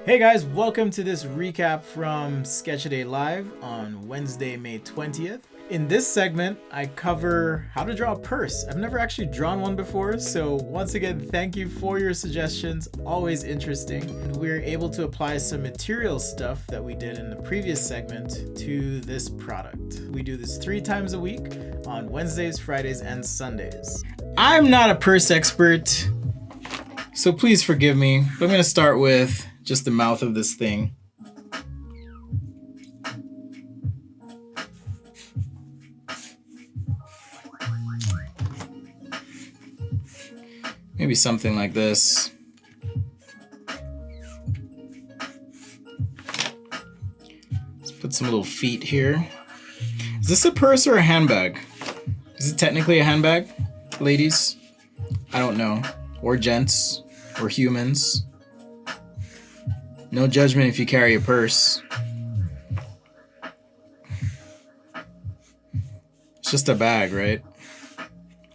Hey guys, welcome to this recap from Sketchaday Live on Wednesday, May 20th. In this segment, I cover how to draw a purse. I've never actually drawn one before, so once again, thank you for your suggestions. Always interesting. And we're able to apply some material stuff that we did in the previous segment to this product. We do this 3 times a week on Wednesdays, Fridays, and Sundays. I'm not a purse expert, so please forgive me, but I'm going to start with just the mouth of this thing. Maybe something like this. Let's put some little feet here. Is this a purse or a handbag? Is it technically a handbag, ladies? I don't know. Or gents, or humans. No judgment if you carry a purse. It's just a bag, right?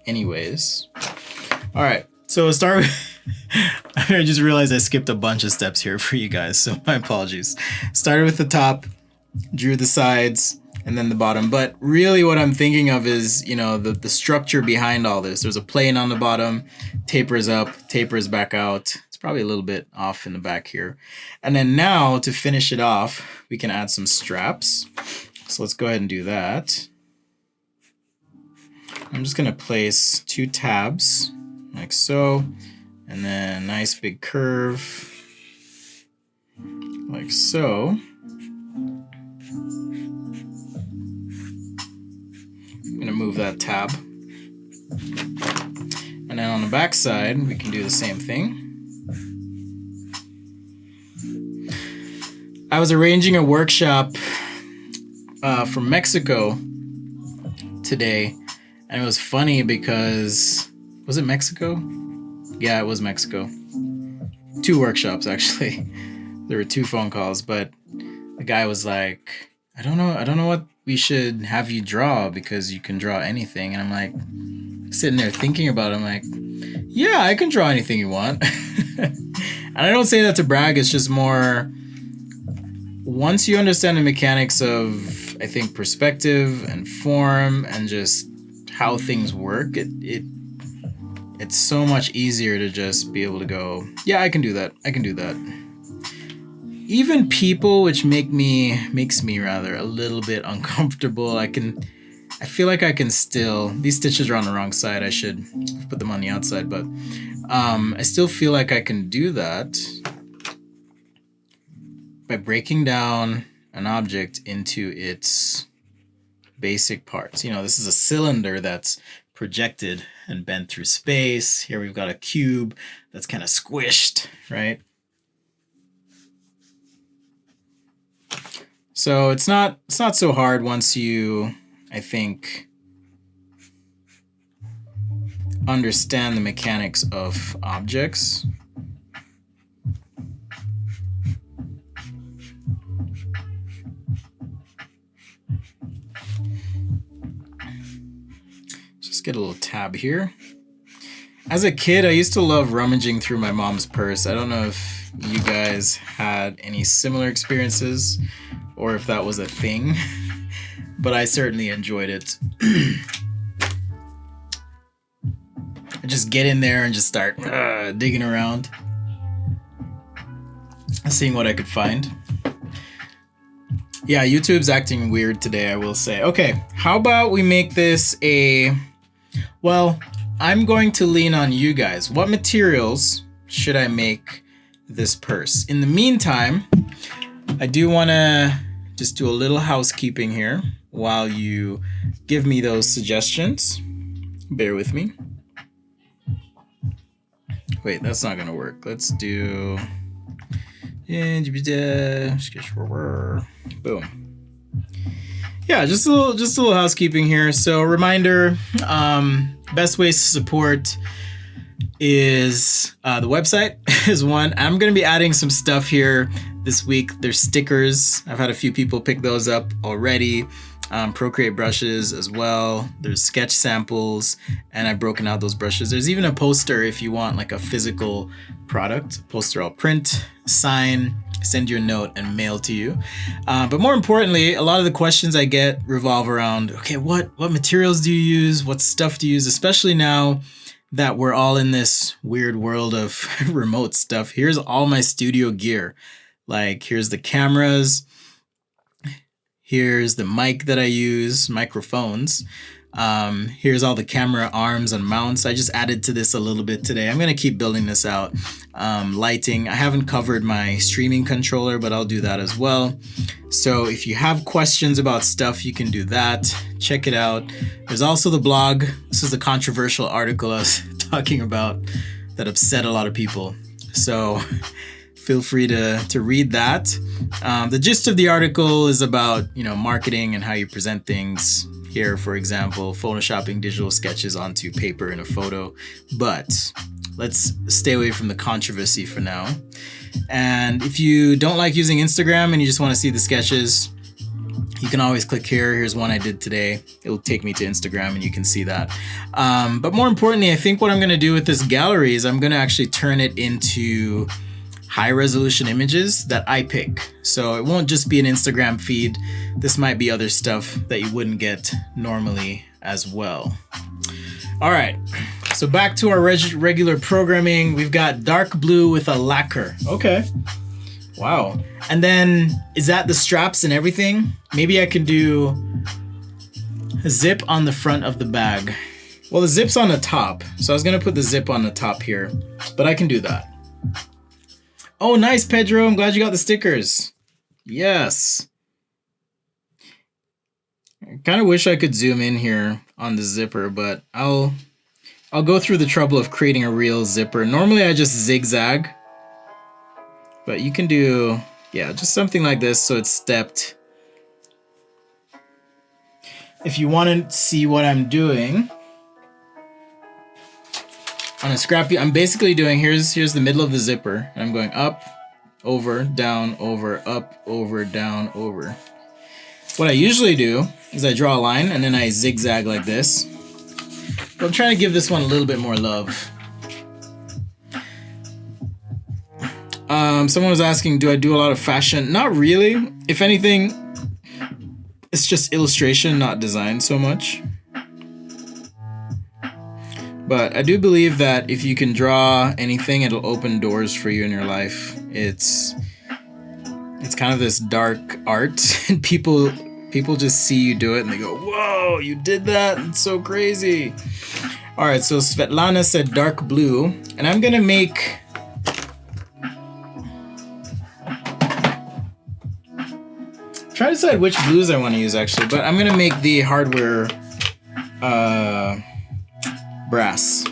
Anyways. Alright, so we'll start with... I just realized I skipped a bunch of steps here for you guys, so my apologies. Started with the top, drew the sides, and then the bottom. But really what I'm thinking of is, you know, the structure behind all this. There's a plane on the bottom, tapers up, tapers back out. Probably a little bit off in the back here. And then now to finish it off, we can add some straps. So let's go ahead and do that. I'm just going to place 2 tabs like so, and then a nice big curve like so. I'm going to move that tab. And then on the back side, we can do the same thing. I was arranging a workshop from Mexico today, and it was funny because, was it Mexico? Yeah, it was Mexico. 2 workshops actually. There were 2 phone calls, but the guy was like, I don't know what we should have you draw because you can draw anything. And I'm like, sitting there thinking about it, I'm like, yeah, I can draw anything you want. And I don't say that to brag, it's just more, once you understand the mechanics of, I think, perspective and form and just how things work, it's so much easier to just be able to go, yeah, I can do that. I can do that. Even people, which makes me rather a little bit uncomfortable, I feel like I can still, these stitches are on the wrong side. I should put them on the outside, but I still feel like I can do that by breaking down an object into its basic parts. You know, this is a cylinder that's projected and bent through space. Here we've got a cube that's kind of squished, right? So it's not so hard once you, I think, understand the mechanics of objects. Get a little tab here. As a kid, I used to love rummaging through my mom's purse. I don't know if you guys had any similar experiences or if that was a thing, but I certainly enjoyed it. I just get in there and just start digging around, seeing what I could find. Yeah, YouTube's acting weird today, I will say. Okay, how about we make this well, I'm going to lean on you guys. What materials should I make this purse? In the meantime, I do want to just do a little housekeeping here while you give me those suggestions. Bear with me. Wait, that's not going to work. Let's do... Boom. Yeah, just a little housekeeping here. So reminder, best ways to support is the website is one. I'm going to be adding some stuff here this week. There's stickers. I've had a few people pick those up already. Procreate brushes as well. There's sketch samples, and I've broken out those brushes. There's even a poster if you want like a physical product. Poster I'll print, sign, send you a note, and mail to you. But more importantly, a lot of the questions I get revolve around, okay, what materials do you use? What stuff do you use? Especially now that we're all in this weird world of remote stuff. Here's all my studio gear. Like, here's the cameras. Here's the mic that I use, microphones. Here's all the camera arms and mounts. I just added to this a little bit today. I'm going to keep building this out. Lighting. I haven't covered my streaming controller, but I'll do that as well. So if you have questions about stuff, you can do that. Check it out. There's also the blog. This is the controversial article I was talking about that upset a lot of people. So feel free to read that. The gist of the article is about, marketing and how you present things. Here, for example, photoshopping digital sketches onto paper in a photo. But let's stay away from the controversy for now. And if you don't like using Instagram and you just want to see the sketches, you can always click here. Here's one I did today. It'll take me to Instagram and you can see that. But more importantly, I think what I'm going to do with this gallery is I'm going to actually turn it into high resolution images that I pick. So it won't just be an Instagram feed. This might be other stuff that you wouldn't get normally as well. All right, so back to our regular programming. We've got dark blue with a lacquer. Okay. Wow. And then is that the straps and everything? Maybe I can do a zip on the front of the bag. Well, the zip's on the top. So I was going to put the zip on the top here, but I can do that. Oh, nice, Pedro. I'm glad you got the stickers. Yes. I kind of wish I could zoom in here on the zipper, but I'll go through the trouble of creating a real zipper. Normally I just zigzag, but you can do, just something like this so it's stepped. If you want to see what I'm doing on a scrappy, I'm basically doing, here's the middle of the zipper, and I'm going up, over, down, over, up, over, down, over. What I usually do is I draw a line and then I zigzag like this. But I'm trying to give this one a little bit more love. Someone was asking, do I do a lot of fashion? Not really. If anything, it's just illustration, not design so much. But I do believe that if you can draw anything, it'll open doors for you in your life. It's kind of this dark art, and people just see you do it and they go, whoa, you did that? It's so crazy. All right, so Svetlana said dark blue, and I'm gonna make, try to decide which blues I want to use actually, but I'm gonna make the hardware brass.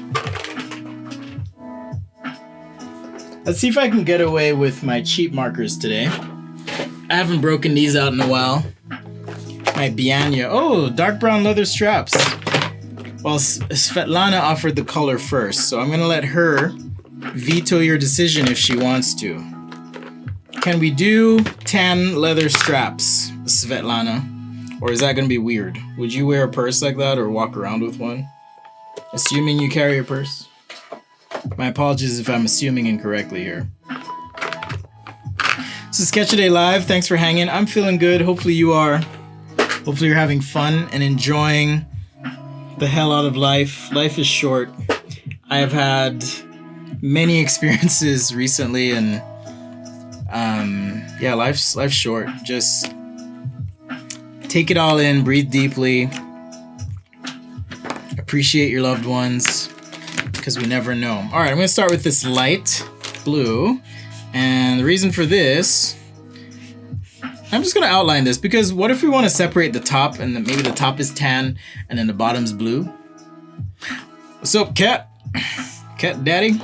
Let's see if I can get away with my cheap markers today. I haven't broken these out in a while. My Bianya. Oh, dark brown leather straps. Well, Svetlana offered the color first, so I'm going to let her veto your decision if she wants to. Can we do tan leather straps, Svetlana? Or is that going to be weird? Would you wear a purse like that or walk around with one? Assuming you carry a purse? My apologies if I'm assuming incorrectly here. This is Sketch A Day Live. Thanks for hanging. I'm feeling good. Hopefully you are. Hopefully you're having fun and enjoying the hell out of life. Life is short. I have had many experiences recently, and life's short. Just take it all in, breathe deeply, appreciate your loved ones, because we never know. All right, I'm gonna start with this light blue, and the reason for this, I'm just gonna outline this because what if we want to separate the top and then maybe the top is tan and then the bottom's blue? What's up, Cat? Cat Daddy?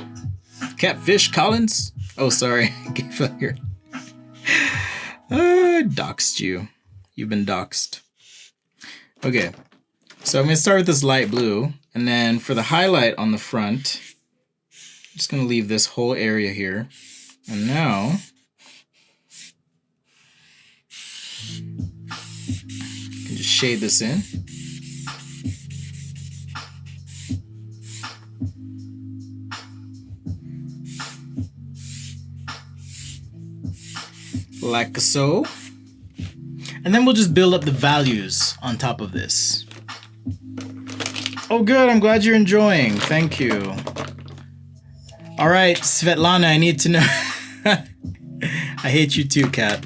Catfish Collins? Oh, sorry. Here. I doxed you. You've been doxed. Okay. So I'm gonna start with this light blue, and then for the highlight on the front, I'm just gonna leave this whole area here. And now you can just shade this in. Like so. And then we'll just build up the values on top of this. Oh, good. I'm glad you're enjoying. Thank you. All right, Svetlana, I need to know. I hate you too, Kat.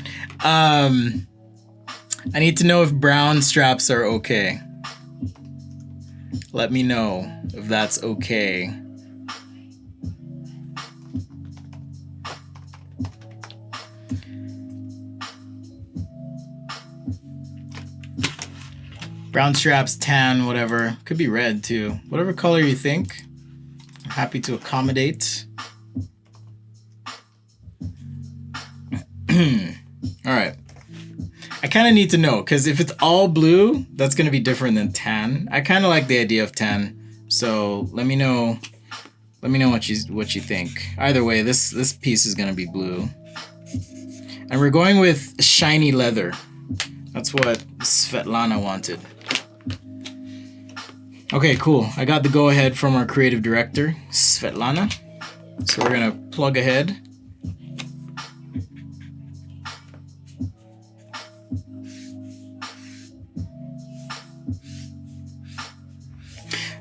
I need to know if brown straps are okay. Let me know if that's okay. Brown straps, tan, whatever. Could be red too. Whatever color you think. I'm happy to accommodate. All right. I kind of need to know, because if it's all blue, that's going to be different than tan. I kind of like the idea of tan. So let me know what you think. Either way, this piece is going to be blue. And we're going with shiny leather. That's what Svetlana wanted. Okay, cool. I got the go-ahead from our creative director, Svetlana. So we're gonna plug ahead.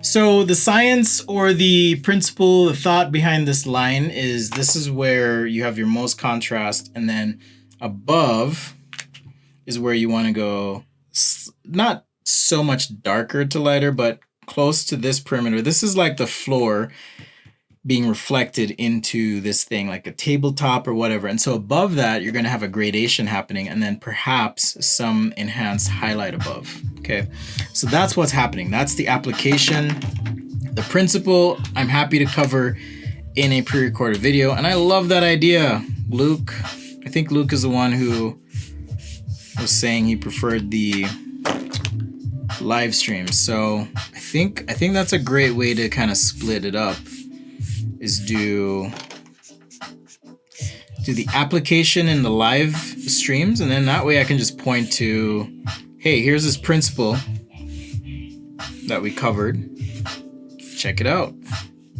So the science or the principle, the thought behind this line is this is where you have your most contrast, and then above is where you want to go not so much darker to lighter, but close to this perimeter. This is like the floor being reflected into this thing, like a tabletop or whatever. And so above that, you're going to have a gradation happening, and then perhaps some enhanced highlight above. Okay, so that's what's happening. That's the application. The principle, I'm happy to cover in a pre-recorded video. And I love that idea, Luke. I think Luke is the one who was saying he preferred the live stream. So I think that's a great way to kind of split it up, is do the application in the live streams, and then that way I can just point to, hey, here's this principle that we covered. Check it out.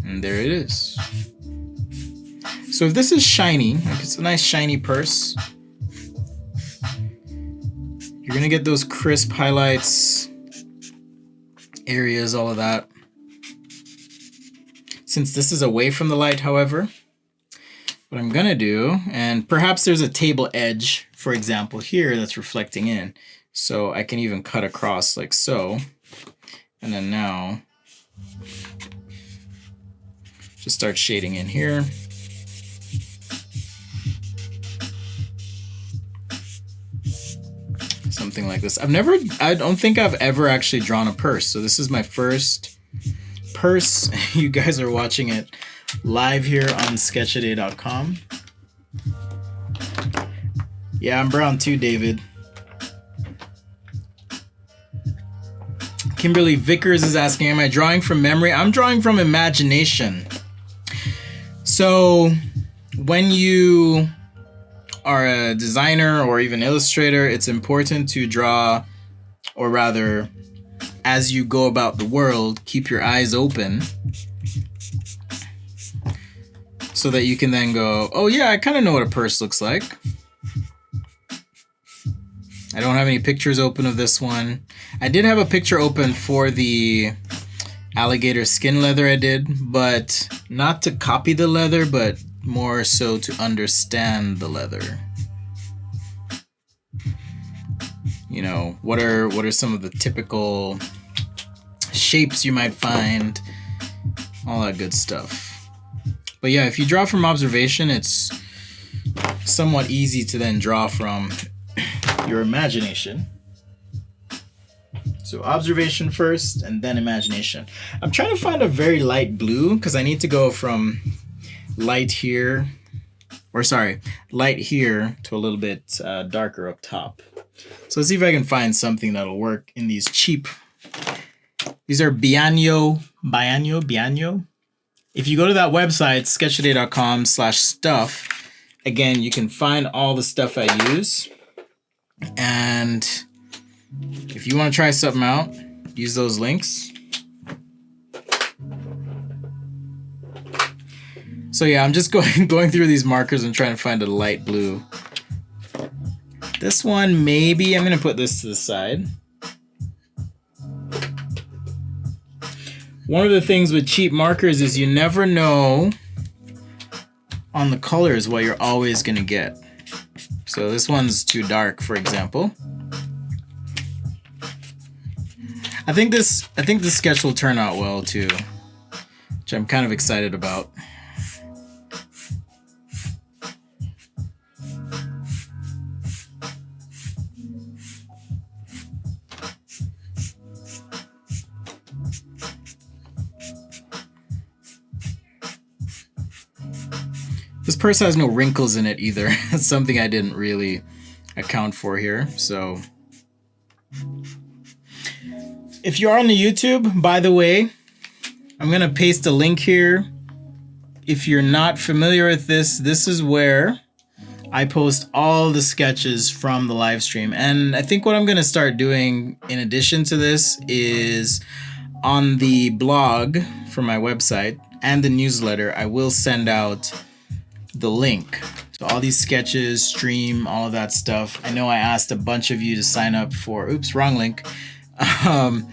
And there it is. So if this is shiny, like it's a nice shiny purse, you're gonna get those crisp highlights, areas, all of that. Since this is away from the light, however, what I'm gonna do, and perhaps there's a table edge, for example, here that's reflecting in. So I can even cut across like so. And then now, just start shading in here. Something like this. I don't think I've ever actually drawn a purse. So this is my first purse. You guys are watching it live here on sketchaday.com. Yeah, I'm brown too, David. Kimberly Vickers is asking, am I drawing from memory? I'm drawing from imagination. So when you are a designer or even illustrator, it's important to draw, or rather, as you go about the world, keep your eyes open so that you can then go, oh yeah, I kind of know what a purse looks like. I don't have any pictures open of this one. I did have a picture open for the alligator skin leather I did, but not to copy the leather, but more so to understand the leather. You know, what are some of the typical shapes you might find, all that good stuff. But yeah, if you draw from observation, it's somewhat easy to then draw from your imagination. So observation first and then imagination. I'm trying to find a very light blue because I need to go from light here to a little bit darker up top. So let's see if I can find something that'll work in these cheap. These are Bianyo. If you go to that website, sketchaday.com/stuff, again, you can find all the stuff I use. And If you want to try something out, use those links. So yeah, I'm just going through these markers and trying to find a light blue. This one, maybe I'm gonna put this to the side. One of the things with cheap markers is you never know on the colors what you're always gonna get. So this one's too dark, for example. I think this sketch will turn out well too, which I'm kind of excited about. This purse has no wrinkles in it either. That's something I didn't really account for here. So if you're on the YouTube, by the way, I'm gonna paste a link here. If you're not familiar with this, this is where I post all the sketches from the live stream. And I think what I'm gonna start doing in addition to this is on the blog for my website and the newsletter, I will send out the link to all these sketches, stream, all of that stuff. I know I asked a bunch of you to sign up for, oops, wrong link. Don't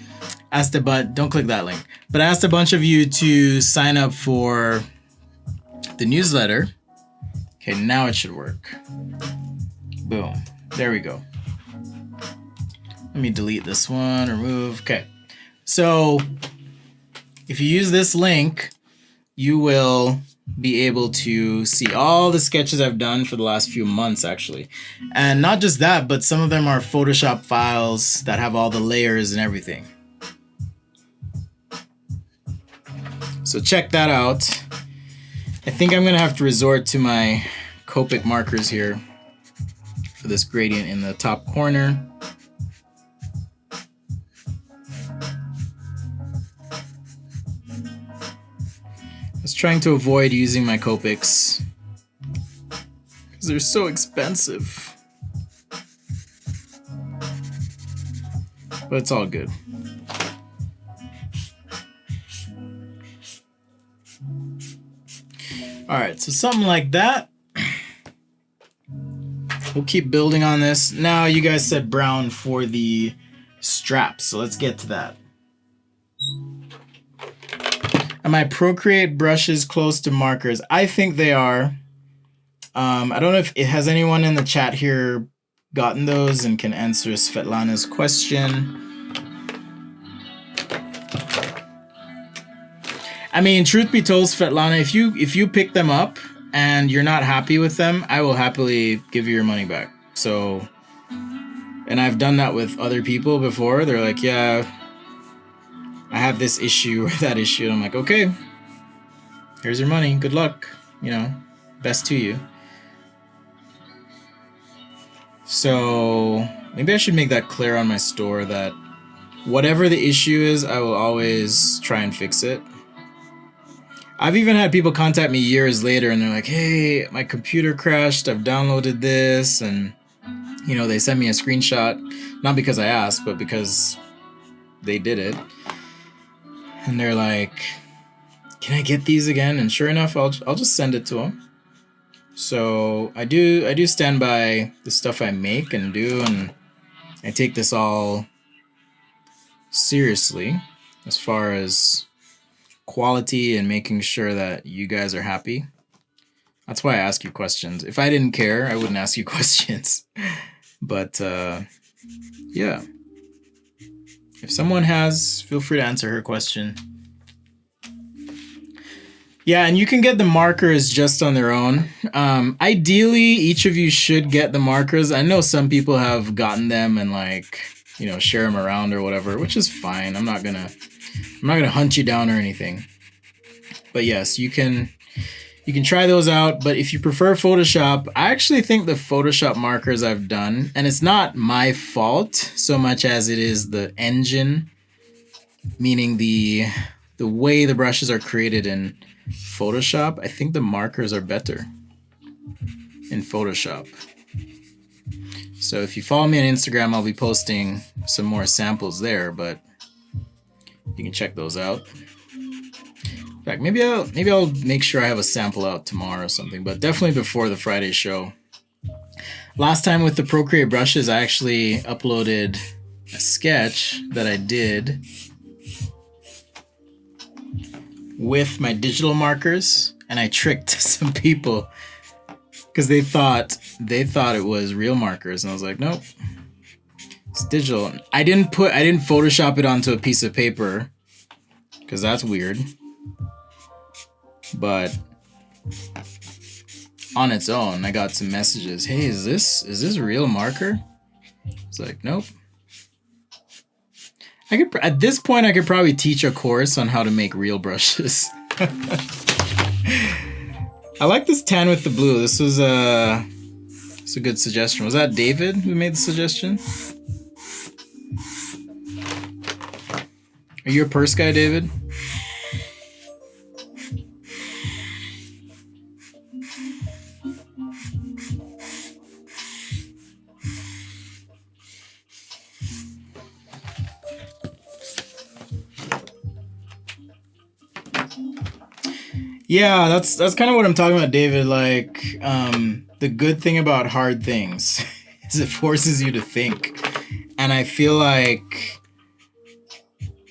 click that link. But I asked a bunch of you to sign up for the newsletter. Okay, now it should work. Boom, there we go. Let me delete this one, remove, okay. So if you use this link, you will be able to see all the sketches I've done for the last few months, actually. And not just that, but some of them are Photoshop files that have all the layers and everything. So check that out. I think I'm gonna have to resort to my Copic markers here for this gradient in the top corner. I was trying to avoid using my Copics because they're so expensive. But it's all good. Alright, so something like that. We'll keep building on this. Now you guys said brown for the straps, so let's get to that. Are my Procreate brushes close to markers? I think they are. I don't know if it has anyone in the chat here gotten those and can answer Svetlana's question. I mean, truth be told, Svetlana, if you pick them up and you're not happy with them, I will happily give you your money back. So, and I've done that with other people before. They're like, yeah, I have this issue or that issue. And I'm like, okay, here's your money. Good luck. You know, best to you. So maybe I should make that clear on my store that whatever the issue is, I will always try and fix it. I've even had people contact me years later and they're like, hey, my computer crashed. I've downloaded this. And, you know, they send me a screenshot, not because I asked, but because they did it. And they're like, can I get these again? And sure enough, I'll just send it to them. So I do stand by the stuff I make and do, and I take this all seriously as far as quality and making sure that you guys are happy. That's why I ask you questions. If I didn't care, I wouldn't ask you questions. But yeah. If someone has, feel free to answer her question. Yeah, and you can get the markers just on their own. Ideally, each of you should get the markers. I know some people have gotten them and, like, you know, share them around or whatever, which is fine. I'm not gonna hunt you down or anything. But yes, you can try those out. But if you prefer Photoshop, I actually think the Photoshop markers I've done, and it's not my fault so much as it is the engine, meaning the way the brushes are created in Photoshop. I think the markers are better in Photoshop. So if you follow me on Instagram, I'll be posting some more samples there, but you can check those out. In fact, maybe I'll make sure I have a sample out tomorrow or something, but definitely before the Friday show. Last time with the Procreate brushes, I actually uploaded a sketch that I did with my digital markers, and I tricked some people because they thought it was real markers, and I was like, nope, it's digital. I didn't Photoshop it onto a piece of paper because that's weird. But on its own, I got some messages. Hey, is this a real marker? I was like, nope. At this point, I could probably teach a course on how to make real brushes. I like this tan with the blue. This was it's a good suggestion. Was that David who made the suggestion? Are you a purse guy, David? Yeah, that's kind of what I'm talking about, David. Like, the good thing about hard things is it forces you to think. And I feel like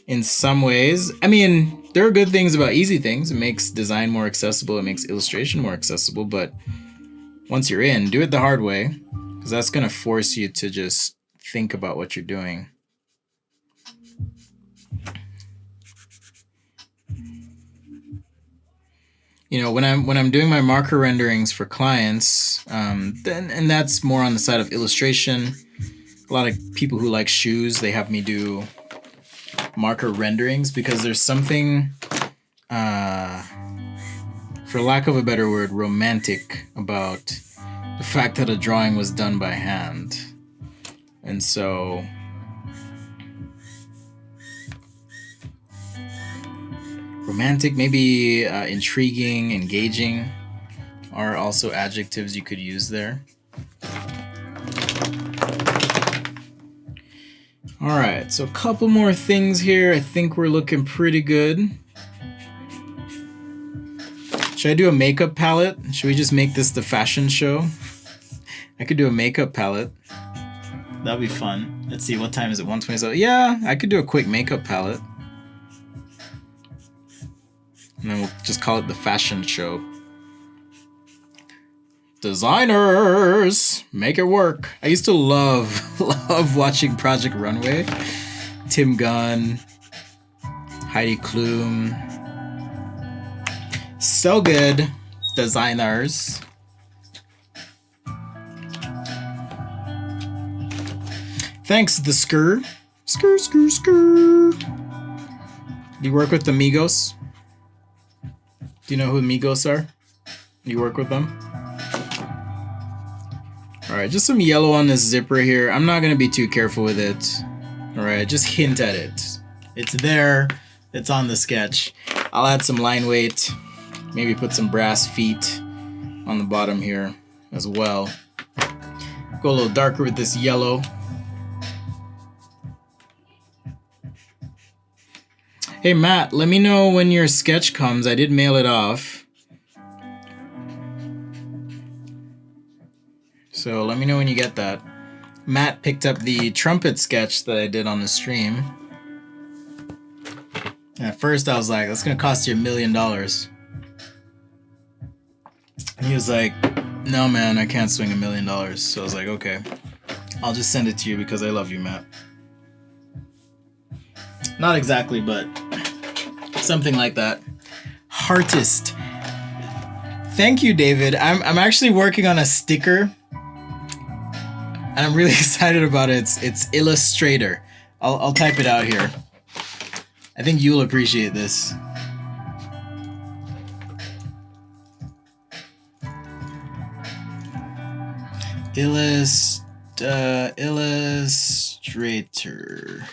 in some ways, I mean, there are good things about easy things. It makes design more accessible. It makes illustration more accessible. But once you're in, do it the hard way, because that's going to force you to just think about what you're doing. You know, when I'm doing my marker renderings for clients, and that's more on the side of illustration. A lot of people who like shoes, they have me do marker renderings because there's something, for lack of a better word, romantic about the fact that a drawing was done by hand. And so romantic, maybe intriguing, engaging are also adjectives you could use there. All right, so a couple more things here. I think we're looking pretty good. Should I do a makeup palette? Should we just make this the fashion show? I could do a makeup palette. That'd be fun. Let's see, what time is it? 1:27. Yeah, I could do a quick makeup palette. And then we'll just call it the fashion show. Designers, make it work. I used to love watching Project Runway. Tim Gunn, Heidi Klum. So good, designers. Thanks, the Skur. Skur. Do you work with the Migos? Do you know who Migos are? You work with them? Alright, just some yellow on this zipper here. I'm not going to be too careful with it. Alright, just hint at it. It's there. It's on the sketch. I'll add some line weight. Maybe put some brass feet on the bottom here as well. Go a little darker with this yellow. Hey Matt, let me know when your sketch comes. I did mail it off. So let me know when you get that. Matt picked up the trumpet sketch that I did on the stream. And at first I was like, that's gonna cost you $1 million. And he was like, no man, I can't swing $1 million. So I was like, okay, I'll just send it to you because I love you, Matt. Not exactly, but something like that. Heartist. Thank you, David. I'm actually working on a sticker, and I'm really excited about it. It's Illustrator. I'll type it out here. I think you'll appreciate this. Illustrator.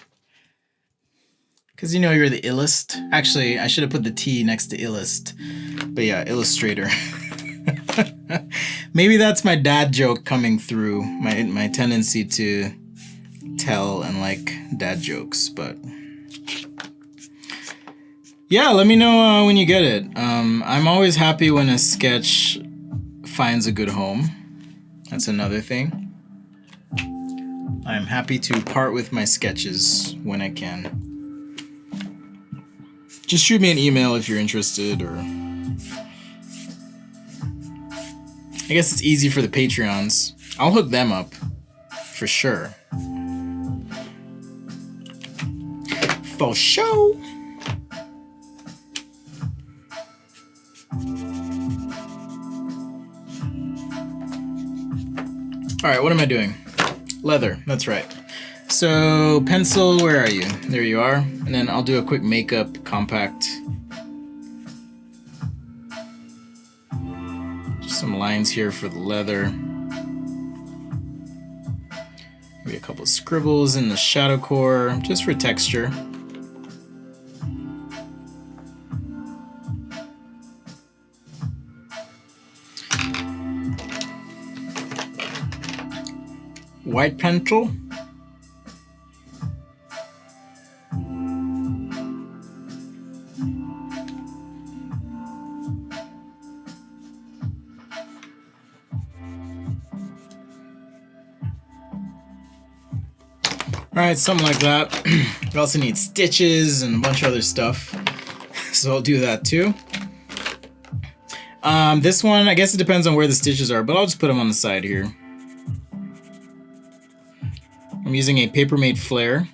Because you know you're the illest. Actually, I should have put the T next to illest. But yeah, Illustrator. Maybe that's my dad joke coming through. My tendency to tell and like dad jokes, but yeah, let me know when you get it. I'm always happy when a sketch finds a good home. That's another thing. I'm happy to part with my sketches when I can. Just shoot me an email if you're interested, or I guess it's easy for the Patreons. I'll hook them up for sure. For show. All right, what am I doing? Leather, that's right. So pencil, where are you? There you are. And then I'll do a quick makeup compact. Just some lines here for the leather. Maybe a couple of scribbles in the shadow core, just for texture. White pencil. Alright, something like that. We also need stitches and a bunch of other stuff. So I'll do that too. This one, I guess it depends on where the stitches are, but I'll just put them on the side here. I'm using a Papermate flare.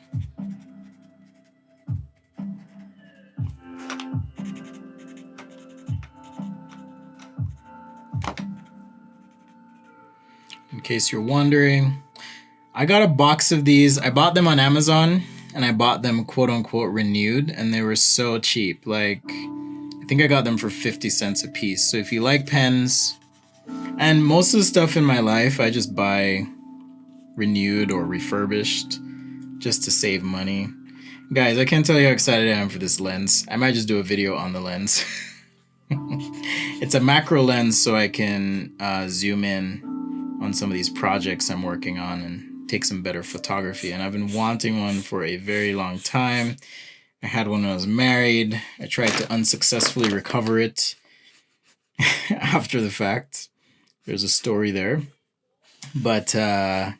In case you're wondering, I got a box of these. I bought them on Amazon, and I bought them quote unquote renewed, and they were so cheap. Like, I think I got them for 50 cents a piece. So if you like pens, and most of the stuff in my life, I just buy renewed or refurbished just to save money. Guys, I can't tell you how excited I am for this lens. I might just do a video on the lens. It's a macro lens, so I can zoom in on some of these projects I'm working on and take some better photography. And I've been wanting one for a very long time. I had one when I was married. I tried to unsuccessfully recover it after the fact. There's a story there. But I'm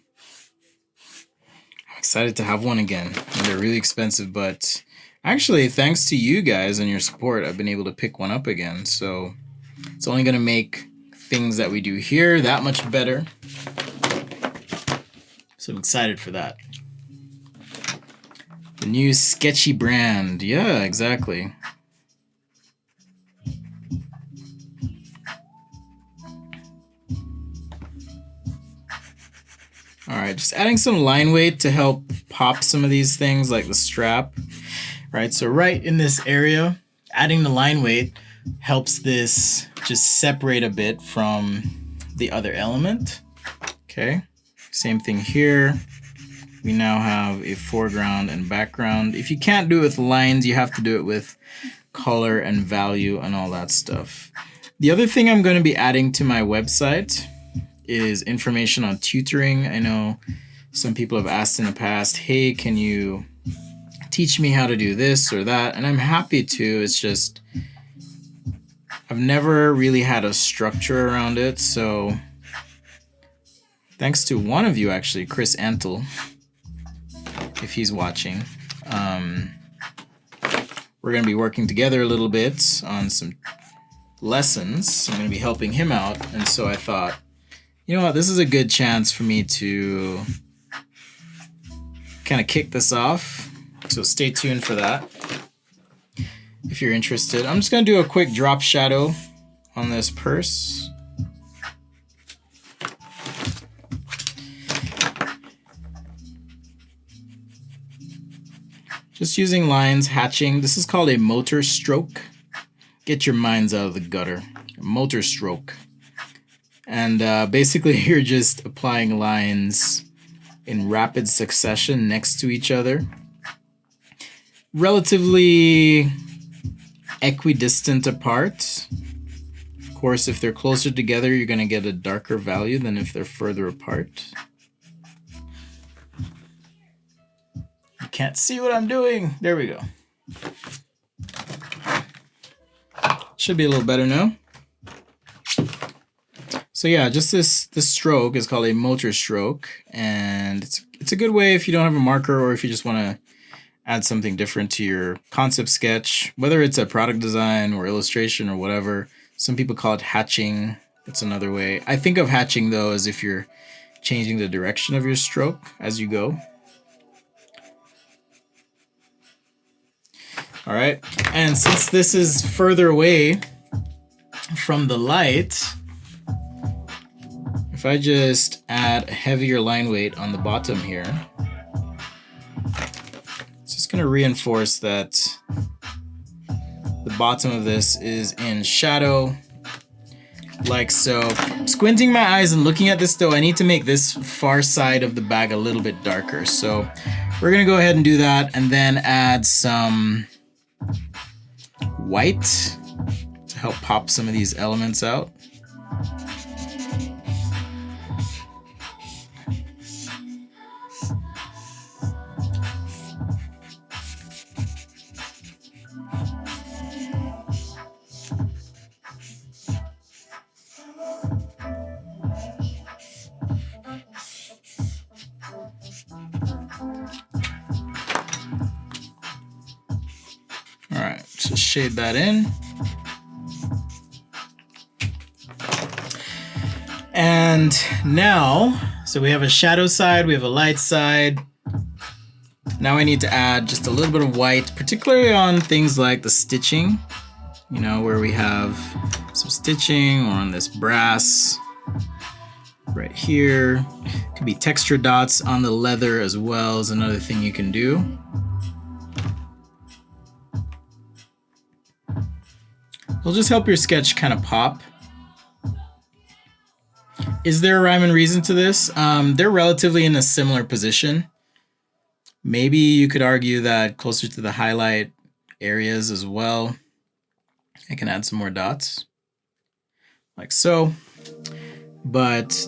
excited to have one again. And they're really expensive, but actually, thanks to you guys and your support, I've been able to pick one up again. So it's only going to make things that we do here that much better. So I'm excited for that. The new Sketchy brand. Yeah, exactly. Alright, just adding some line weight to help pop some of these things like the strap. Right, so right in this area, adding the line weight helps this just separate a bit from the other element. Okay, same thing here. We now have a foreground and background. If you can't do it with lines, you have to do it with color and value and all that stuff. The other thing I'm going to be adding to my website is information on tutoring. I know some people have asked in the past, hey, can you teach me how to do this or that? And I'm happy to. It's just I've never really had a structure around it. So thanks to one of you, actually, Chris Antle, if he's watching, we're going to be working together a little bit on some lessons. I'm going to be helping him out. And so I thought, you know what, this is a good chance for me to kind of kick this off. So stay tuned for that if you're interested. I'm just going to do a quick drop shadow on this purse. Just using lines, hatching. This is called a motor stroke. Get your minds out of the gutter. A motor stroke. And basically you're just applying lines in rapid succession next to each other. Relatively equidistant apart. Of course, if they're closer together, you're going to get a darker value than if they're further apart. You can't see what I'm doing. There we go. Should be a little better now. So yeah, just this stroke is called a motor stroke, and it's a good way if you don't have a marker or if you just want to add something different to your concept sketch, whether it's a product design or illustration or whatever. Some people call it hatching. That's another way. I think of hatching though as if you're changing the direction of your stroke as you go. All right, and since this is further away from the light, if I just add a heavier line weight on the bottom here, it's just going to reinforce that the bottom of this is in shadow, like so. Squinting my eyes and looking at this though, I need to make this far side of the bag a little bit darker. So we're going to go ahead and do that, and then add some white to help pop some of these elements out. Just shade that in. And now, so we have a shadow side, we have a light side. Now I need to add just a little bit of white, particularly on things like the stitching, you know, where we have some stitching, or on this brass right here. Could be texture dots on the leather as well is another thing you can do. It'll just help your sketch kind of pop. Is there a rhyme and reason to this? They're relatively in a similar position. Maybe you could argue that closer to the highlight areas as well, I can add some more dots, like so. But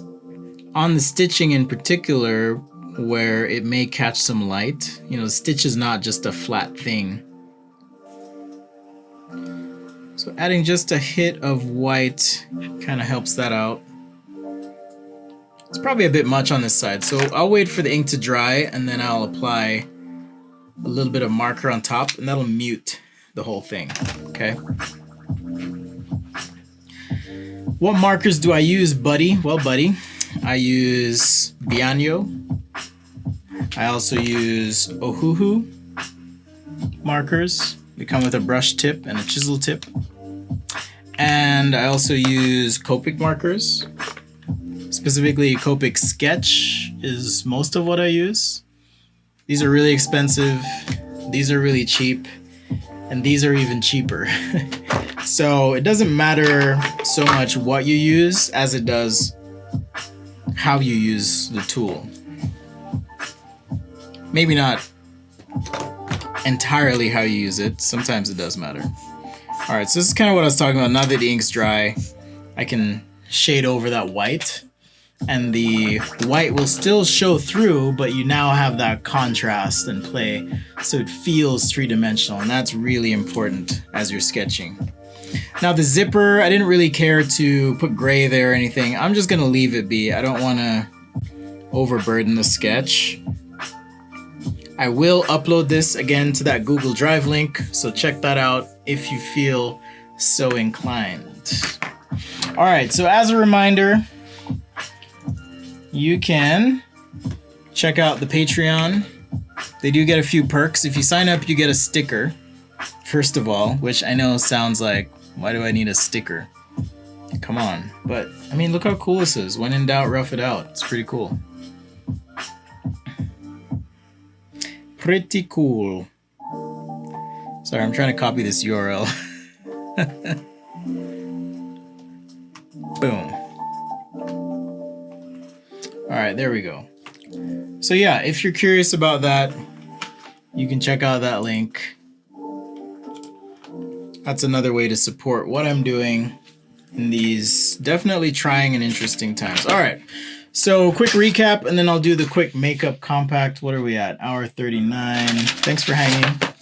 on the stitching in particular, where it may catch some light, you know, the stitch is not just a flat thing. So adding just a hit of white kind of helps that out. It's probably a bit much on this side, so I'll wait for the ink to dry and then I'll apply a little bit of marker on top, and that'll mute the whole thing, okay? What markers do I use, buddy? Well, buddy, I use Bianyo. I also use Ohuhu markers. They come with a brush tip and a chisel tip. And I also use Copic markers. Specifically, Copic Sketch is most of what I use. These are really expensive, these are really cheap, and these are even cheaper. So it doesn't matter so much what you use as it does how you use the tool. Maybe not entirely how you use it, sometimes it does matter. All right, so this is kind of what I was talking about. Now that the ink's dry, I can shade over that white, and the white will still show through, but you now have that contrast and play, so it feels three-dimensional, and that's really important as you're sketching. Now the zipper, I didn't really care to put gray there or anything. I'm just gonna leave it be. I don't want to overburden the sketch. I will upload this again to that Google Drive link, so check that out if you feel so inclined. All right, so as a reminder, you can check out the Patreon. They do get a few perks. If you sign up, you get a sticker, first of all, which I know sounds like, why do I need a sticker? Come on. But, I mean, look how cool this is. When in doubt, rough it out. It's pretty cool. Pretty cool. Sorry, I'm trying to copy this URL. Boom. All right, there we go. So yeah, if you're curious about that, you can check out that link. That's another way to support what I'm doing in these definitely trying and interesting times. All right. So quick recap, and then I'll do the quick makeup compact. What are we at? Hour 39. Thanks for hanging.